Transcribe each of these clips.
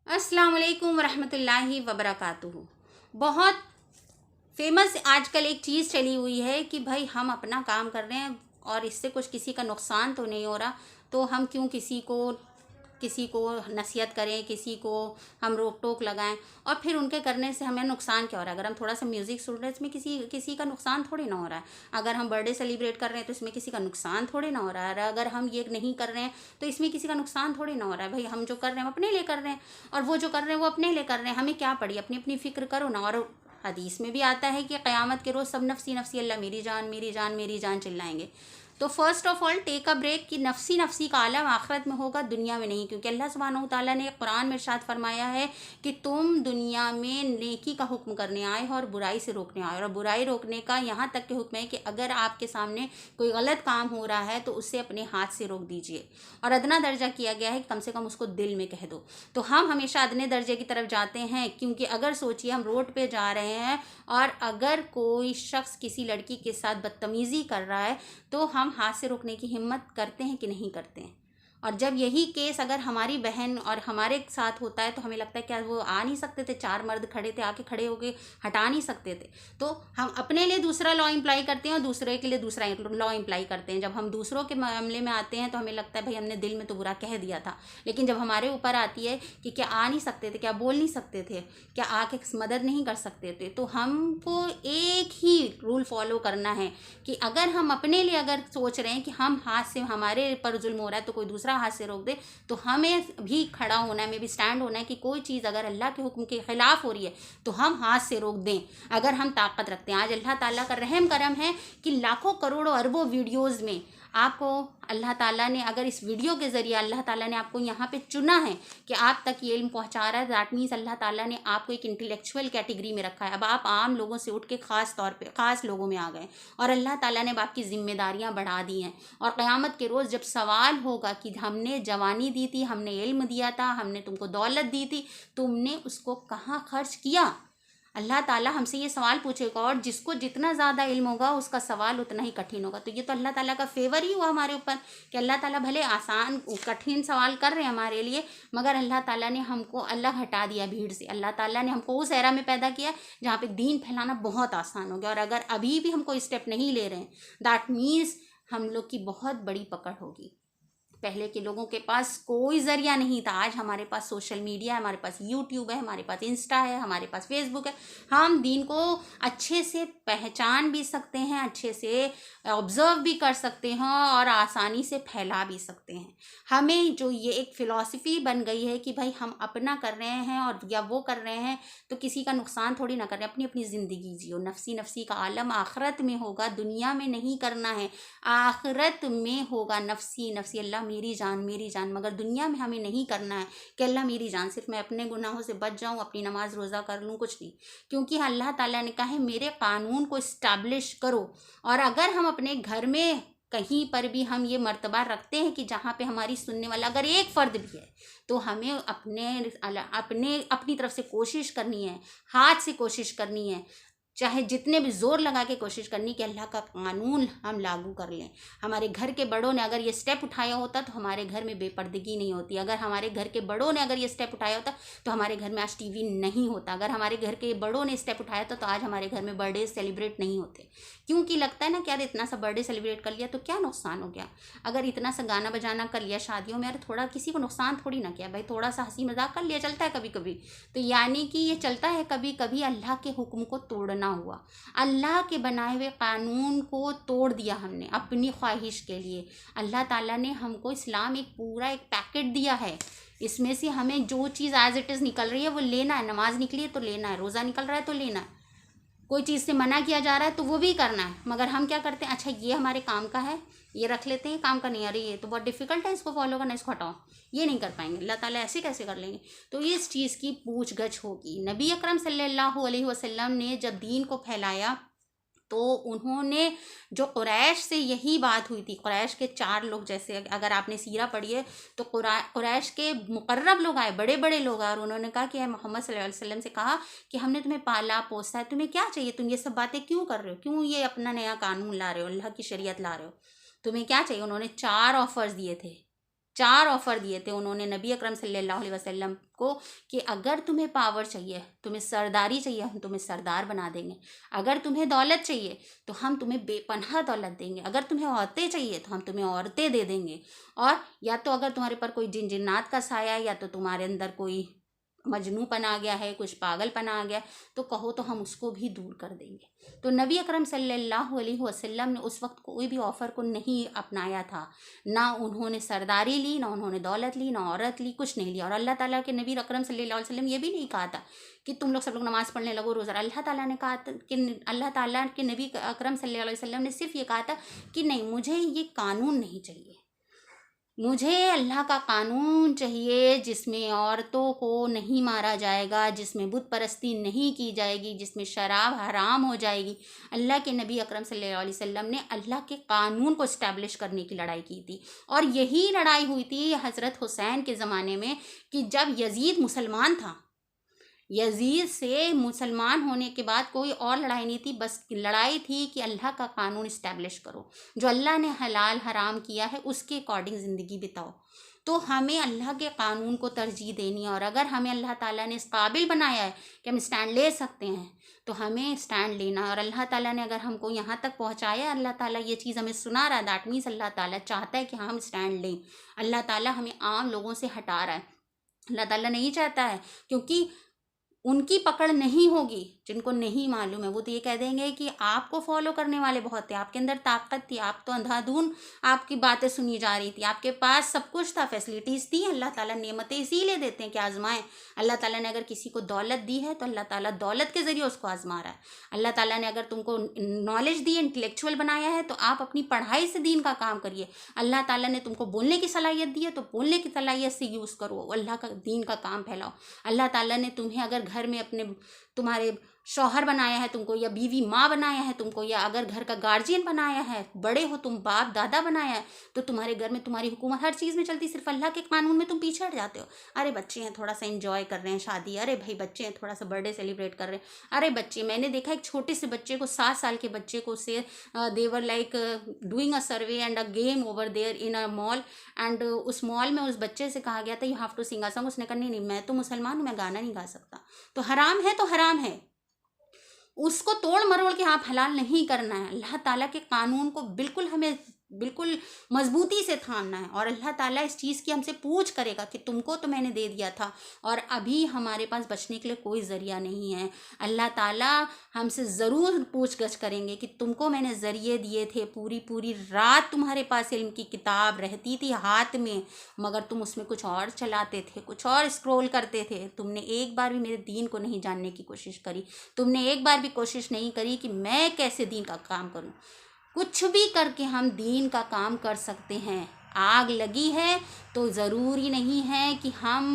अस्सलाम वालेकुम रहमतुल्लाहि वबरकातुहू। बहुत फेमस आजकल एक चीज़ चली हुई है कि भाई हम अपना काम कर रहे हैं और इससे कुछ किसी का नुकसान तो नहीं हो रहा, तो हम क्यों किसी को नसीहत करें, किसी को हम रोक टोक लगाएं और फिर उनके करने से हमें नुकसान क्या हो रहा है। अगर हम थोड़ा सा म्यूज़िक सुन रहे हैं इसमें किसी किसी का नुकसान थोड़ी ना हो रहा है। अगर हम बर्थडे सेलिब्रेट कर रहे हैं तो इसमें किसी का नुकसान थोड़ी ना हो रहा है। और अगर हम ये नहीं कर रहे हैं तो इसमें किसी का नुकसान थोड़ी ना हो रहा है। भाई हम जो कर रहे हैं हम अपने लिए कर रहे हैं और वो जो कर रहे हैं वो अपने लिए कर रहे हैं। हमें क्या पड़ी, अपनी अपनी फ़िक्र करो ना। और हदीस में भी आता है कि क़यामत के रोज़ सब नफसी नफसी, अल्लाह मेरी जान मेरी जान मेरी जान चिल्लाएंगे। तो first of all take a break कि नफसी नफसी का आलम आखिरत में होगा, दुनिया में नहीं। क्योंकि अल्लाह सुब्हानहू तआला ने कुरान में इरशाद फरमाया है कि तुम दुनिया में नेकी का हुक्म करने आए हो और बुराई से रोकने आए हो। और बुराई रोकने का यहाँ तक के हुक्म है कि अगर आपके सामने कोई गलत काम हो रहा है तो उससे अपने हाथ से रोक दीजिए। और अदना दर्जा किया गया है कि कम से कम उसको दिल में कह दो। तो हम हमेशा अदने दर्जे की तरफ जाते हैं, क्योंकि अगर सोचिए हम रोड पे जा रहे हैं और अगर कोई शख्स किसी लड़की के साथ बदतमीज़ी कर रहा है तो हम हाथ से रोकने की हिम्मत करते हैं कि नहीं करते हैं। और जब यही केस अगर हमारी बहन और हमारे साथ होता है तो हमें लगता है क्या वो आ नहीं सकते थे, चार मर्द खड़े थे, आके खड़े होके हटा नहीं सकते थे। तो हम अपने लिए दूसरा लॉ इम्प्लाई करते हैं और दूसरे के लिए दूसरा लॉ इम्प्लाई करते हैं। जब हम दूसरों के मामले में आते हैं तो हमें लगता है भाई हमने दिल में तो बुरा कह दिया था, लेकिन जब हमारे ऊपर आती है कि क्या आ नहीं सकते थे, क्या बोल नहीं सकते थे, क्या आके मदद नहीं कर सकते थे, तो हमको एक ही रूल फॉलो करना है कि अगर हम अपने लिए अगर सोच रहे हैं कि हम हाथ से हमारे पर जुल्म हो रहा है तो कोई दूसरा हाथ से रोक दे, तो हमें भी खड़ा होना है, हमें भी स्टैंड होना है कि कोई चीज़ अगर अल्लाह के हुक्म के खिलाफ हो रही है तो हम हाथ से रोक दें अगर हम ताकत रखते हैं। आज अल्लाह ताला का रहम करम है कि लाखों करोड़ों अरबों वीडियोज़ में आपको अल्लाह ताला ने, अगर इस वीडियो के ज़रिए अल्लाह ताला ने आपको यहाँ पे चुना है कि आप तक ये इल्म पहुँचा रहा है, दैट मीन्स अल्लाह ताला ने आपको एक इंटेलेक्चुअल कैटेगरी में रखा है। अब आप आम लोगों से उठ के ख़ास तौर पे ख़ास लोगों में आ गए और अल्लाह ताला ने अब आपकी ज़िम्मेदारियाँ बढ़ा दी हैं। और क़यामत के रोज़ जब सवाल होगा कि हमने जवानी दी थी, हमने इल्म दिया था, हमने तुमको दौलत दी थी, तुमने उसको कहाँ खर्च किया, अल्लाह ताला हमसे ये सवाल पूछेगा। और जिसको जितना ज़्यादा इल्म होगा उसका सवाल उतना ही कठिन होगा। तो ये तो अल्लाह ताला का फेवर ही हुआ हमारे ऊपर कि अल्लाह ताला भले आसान कठिन सवाल कर रहे हैं हमारे लिए, मगर अल्लाह ताला ने हमको अलग हटा दिया भीड़ से। अल्लाह ताला ने हमको उस एरा में पैदा किया जहाँ पे दीन फैलाना बहुत आसान हो गया। और अगर अभी भी हमको स्टेप नहीं ले रहे हैं, दैट मीन्स हम लोग की बहुत बड़ी पकड़ होगी। पहले के लोगों के पास कोई ज़रिया नहीं था, आज हमारे पास सोशल मीडिया है, हमारे पास यूट्यूब है, हमारे पास इंस्टा है, हमारे पास फेसबुक है। हम दीन को अच्छे से पहचान भी सकते हैं, अच्छे से ऑब्ज़र्व भी कर सकते हैं और आसानी से फैला भी सकते हैं। हमें जो ये एक फ़िलॉसफ़ी बन गई है कि भाई हम अपना कर रहे हैं और या वो कर रहे हैं तो किसी का नुकसान थोड़ी ना कर रहे हैं, अपनी अपनी ज़िंदगी जियो। नफसी नफसी का आलम आखिरत में होगा, दुनिया में नहीं करना है, आखिरत में होगा। नफसी नफसी, अल्लाह मेरी जान, मगर दुनिया में हमें नहीं करना है कि अल्लाह मेरी जान, सिर्फ मैं अपने गुनाहों से बच जाऊं, अपनी नमाज रोज़ा कर लूं, कुछ नहीं। क्योंकि अल्लाह ताला ने कहा है मेरे कानून को इस्टेब्लिश करो। और अगर हम अपने घर में कहीं पर भी हम ये मर्तबा रखते हैं कि जहाँ पे हमारी सुनने वाला अगर एक फ़र्द भी है, तो हमें अपनी तरफ से कोशिश करनी है, हाथ से कोशिश करनी है, चाहे जितने भी ज़ोर लगा के कोशिश करनी कि अल्लाह का कानून हम लागू कर लें। हमारे घर के बड़ों ने अगर ये स्टेप उठाया होता तो हमारे घर में बेपर्दगी नहीं होती। अगर हमारे घर के बड़ों ने अगर ये स्टेप उठाया होता तो हमारे घर में आज टीवी नहीं होता। अगर हमारे घर के बड़ों ने स्टेप उठाया था तो आज हमारे घर में बर्थडे सेलिब्रेट नहीं होते। क्योंकि लगता है ना कि यार इतना सा बर्थडे सेलिब्रेट कर लिया तो क्या नुकसान हो गया, अगर इतना सा गाना बजाना कर लिया शादियों में, यार थोड़ा किसी को नुकसान थोड़ी ना किया भाई, थोड़ा सा हंसी मजाक कर लिया, चलता है कभी कभी। तो यानी कि ये चलता है कभी कभी अल्लाह के हुक्म को तोड़ना हुआ, अल्लाह के बनाए हुए कानून को तोड़ दिया हमने अपनी ख्वाहिश के लिए। अल्लाह ताला ने हमको इस्लाम एक पूरा एक पैकेट दिया है, इसमें से हमें जो चीज़ एज इट इज़ निकल रही है वो लेना है। नमाज निकली है तो लेना है, रोज़ा निकल रहा है तो लेना है, कोई चीज़ से मना किया जा रहा है तो वो भी करना है। मगर हम क्या करते हैं, अच्छा ये हमारे काम का है, ये रख लेते हैं, काम का नहीं, अरे ये तो बहुत डिफिकल्ट है इसको फॉलो करना, इसको हटाओ, ये नहीं कर पाएंगे, अल्लाह ताला ऐसे कैसे कर लेंगे। तो इस चीज़ की पूछ गछ होगी। नबी अकरम सल्लल्लाहु अलैहि वसल्लम ने जब दीन को फैलाया तो उन्होंने जो कुरैश से यही बात हुई थी, कुरैश के 4 लोग, जैसे अगर आपने सीरा पढ़ी है तो कुरैश के मुकर्रब लोग आए, बड़े बड़े लोग आए और उन्होंने कहा कि मोहम्मद सल्लल्लाहु अलैहि वसल्लम से कहा कि हमने तुम्हें पाला पोसा है, तुम्हें क्या चाहिए, तुम ये सब बातें क्यों कर रहे हो, क्यों ये अपना नया कानून ला रहे हो, अल्लाह की शरीयत ला रहे हो, तुम्हें क्या चाहिए। उन्होंने 4 ऑफर्स दिए थे 4 ऑफ़र दिए थे उन्होंने नबी अकरम सल्लल्लाहु अलैहि वसल्लम को कि अगर तुम्हें पावर चाहिए, तुम्हें सरदारी चाहिए, हम तुम्हें सरदार बना देंगे। अगर तुम्हें दौलत चाहिए तो हम तुम्हें बेपनाह दौलत देंगे। अगर तुम्हें औरतें चाहिए तो हम तुम्हें औरतें दे देंगे। और या तो अगर तुम्हारे पर कोई जिन्नात का साया है, या तो तुम्हारे अंदर कोई मजनूपन आ गया है, कुछ पागलपन आ गया, तो कहो तो हम उसको भी दूर कर देंगे। तो नबी अकरम सल्लल्लाहु अलैहि वसल्लम ने उस वक्त कोई भी ऑफ़र को नहीं अपनाया था। ना उन्होंने सरदारी ली, ना उन्होंने दौलत ली, ना औरत ली, कुछ नहीं लिया। और अल्लाह ताला के नबी अकरम सल्लल्लाहु अलैहि वसल्लम ये भी नहीं कहा था कि तुम लोग सब लोग नमाज़ पढ़ने लगो, रोज़ा। अल्लाह ताला ने कहा था कि अल्लाह ताला के नबी अकरम सल्लल्लाहु अलैहि वसल्लम ने सिर्फ ये कहा था कि नहीं, मुझे ये कानून नहीं चाहिए। मुझे अल्लाह का कानून चाहिए जिसमें औरतों को नहीं मारा जाएगा, जिसमें बुत परस्ती नहीं की जाएगी, जिसमें शराब हराम हो जाएगी। अल्लाह के नबी अकरम सल्लल्लाहु अलैहि वसल्लम ने अल्लाह के कानून को इस्टेब्लिश करने की लड़ाई की थी। और यही लड़ाई हुई थी हज़रत हुसैन के ज़माने में कि जब यजीद मुसलमान था। यजीद से मुसलमान होने के बाद कोई और लड़ाई नहीं थी, बस लड़ाई थी कि अल्लाह का कानून इस्टेब्लिश करो, जो अल्लाह ने हलाल हराम किया है उसके अकॉर्डिंग ज़िंदगी बिताओ। तो हमें अल्लाह के कानून को तरजीह देनी है। और अगर हमें अल्लाह ताला ने इस काबिल बनाया है कि हम स्टैंड ले सकते हैं, तो हमें स्टैंड लेना है। और अल्लाह ताला ने अगर हमको यहाँ तक पहुँचाया, अल्लाह ताला ये चीज़ हमें सुना रहा है, दैट मीन्स अल्लाह ताला चाहता है कि हम स्टैंड लें। अल्लाह ताला हमें आम लोगों से हटा रहा है। अल्लाह ताला नहीं चाहता है, क्योंकि उनकी पकड़ नहीं होगी जिनको नहीं मालूम है। वो तो ये कह देंगे कि आपको फॉलो करने वाले बहुत थे, आपके अंदर ताकत थी, आप तो अंधाधुन आपकी बातें सुनी जा रही थी, आपके पास सब कुछ था, फैसिलिटीज़ थी। अल्लाह ताला नेमतें इसीलिए देते हैं कि आजमाएं। अल्लाह ताला ने अगर किसी को दौलत दी है तो अल्लाह ताला दौलत के ज़रिए उसको आजमा रहा है। अल्लाह ताला ने अगर तुमको नॉलेज दी, इंटेलेक्चुअल बनाया है, तो आप अपनी पढ़ाई से दीन का काम करिए। अल्लाह ताला ने तुमको बोलने की सलाहियत दी है, तो बोलने की सलाहियत से यूज़ करो, अल्लाह का दीन का काम फैलाओ। अल्लाह ताला ने तुम्हें अगर घर में अपने तुम्हारे शौहर बनाया है तुमको, या बीवी माँ बनाया है तुमको, या अगर घर का गार्जियन बनाया है, बड़े हो तुम, बाप दादा बनाया है, तो तुम्हारे घर में तुम्हारी हुकूमत हर चीज़ में चलती, सिर्फ अल्लाह के कानून में तुम पीछे हट जाते हो। अरे बच्चे हैं थोड़ा सा एंजॉय कर रहे हैं शादी, अरे भाई बच्चे हैं थोड़ा सा बर्थडे सेलिब्रेट कर रहे हैं, अरे बच्चे, मैंने देखा एक छोटे से बच्चे को, 7 साल के बच्चे को से they were like doing a survey and a game over there in a mall, and उस मॉल में उस बच्चे से कहा गया था you have to sing a song. उसने कहा नहीं, मैं तो मुसलमान हूँ, मैं गाना नहीं गा सकता। तो हराम है तो हराम है, उसको तोड़ मरोड़ के आप हलाल नहीं करना है। अल्लाह ताला के कानून को बिल्कुल हमें बिल्कुल मजबूती से थामना है। और अल्लाह ताला इस चीज़ की हमसे पूछ करेगा कि तुमको तो मैंने दे दिया था और अभी हमारे पास बचने के लिए कोई ज़रिया नहीं है। अल्लाह ताला हमसे ज़रूर पूछगछ करेंगे कि तुमको मैंने ज़रिए दिए थे, पूरी पूरी रात तुम्हारे पास इल्म की किताब रहती थी हाथ में, मगर तुम उसमें कुछ और चलाते थे, कुछ और स्क्रॉल करते थे। तुमने एक बार भी मेरे दीन को नहीं जानने की कोशिश करी, तुमने एक बार भी कोशिश नहीं करी कि मैं कैसे दीन का काम करूं। कुछ भी करके हम दीन का काम कर सकते हैं। आग लगी है तो ज़रूरी नहीं है कि हम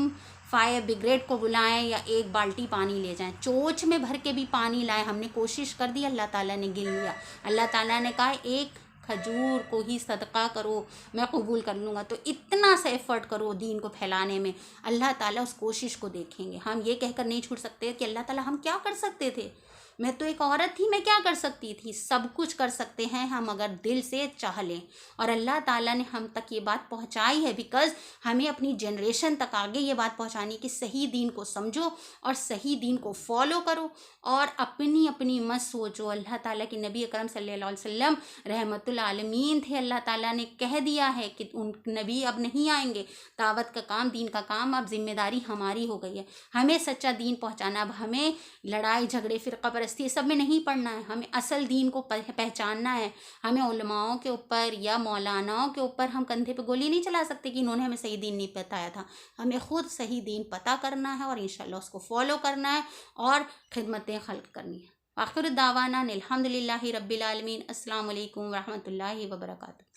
फायर ब्रिगेड को बुलाएं या एक बाल्टी पानी ले जाएं, चोच में भर के भी पानी लाएं। हमने कोशिश कर दी, अल्लाह ताला ने गिन लिया। अल्लाह ताला ने कहा एक खजूर को ही सदका करो, मैं कबूल कर लूँगा। तो इतना सा एफर्ट करो दीन को फैलाने में, अल्लाह ताला उस कोशिश को देखेंगे। हम ये कहकर नहीं छूट सकते कि अल्लाह ताला हम क्या कर सकते थे, मैं तो एक औरत थी, मैं क्या कर सकती थी। सब कुछ कर सकते हैं हम अगर दिल से चाह लें। और अल्लाह ताला ने हम तक ये बात पहुंचाई है बिकॉज़ हमें अपनी जनरेशन तक आगे ये बात पहुंचानी कि सही दीन को समझो और सही दीन को फॉलो करो और अपनी अपनी मत सोचो। अल्लाह ताला के नबी अकरम सल्लल्लाहु अलैहि वसल्लम रहमतुल आलमीन थे। अल्लाह ताला ने कह दिया है कि उन नबी अब नहीं आएंगे, दावत का काम, दीन का काम अब जिम्मेदारी हमारी हो गई है। हमें सच्चा दीन पहुंचाना। अब हमें लड़ाई झगड़े फ़िरका परस्ती सब में नहीं पढ़ना है, हमें असल दीन को पहचानना है। हमें उलमाओं के ऊपर या मौलानाओं के ऊपर हम कंधे पे गोली नहीं चला सकते कि इन्होंने हमें सही दीन नहीं बताया था। हमें खुद सही दीन पता करना है और इंशाल्लाह उसको फॉलो करना है और खिदमतें खल्क करनी है। आखिर दावाना अल्हम्दुलिल्लाहि रब्बिल आलमीन। अस्सलामु अलैकुम व रहमतुल्लाहि व बरकातुहू।